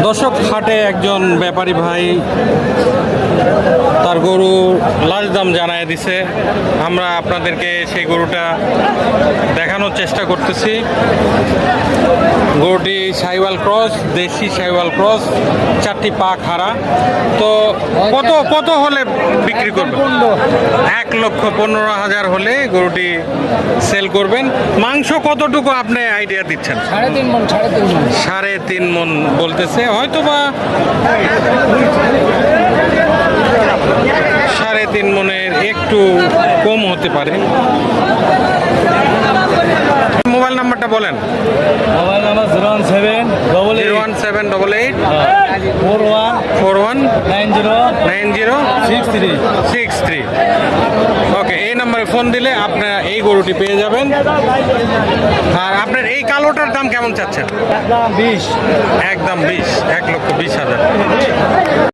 দর্শক, হাটে একজন ব্যাপারী ভাই তার গরু লাস্ট দাম জানায় দিছে। আমরা আপনাদেরকে সেই গরুটা দেখানোর চেষ্টা করতেছি। গরুটি সাইওয়াল ক্রস, দেশি সাইওয়াল ক্রস, 4টি পা খাড়া। তো কত কত হলে বিক্রি করবেন? 1,15,000 হলে গরুটি সেল করবেন। মাংস কতটুকু আপনি আইডিয়া দিচ্ছেন? 3.5 মণ। 3.5 মণ বলতেছে, হয়তো বা 3.5 মণের একটু কম হতে পারে। মোবাইল নাম্বারটা বলেন। Mobile number 01788 41 90 63। ওকে, এই নাম্বারে ফোন দিলে আপনারা এই গরুটি পেয়ে যাবেন। আর আপনার এই কালোটার দাম কেমন চাচ্ছেন? একদম 20। একদম 20, 1,20,000।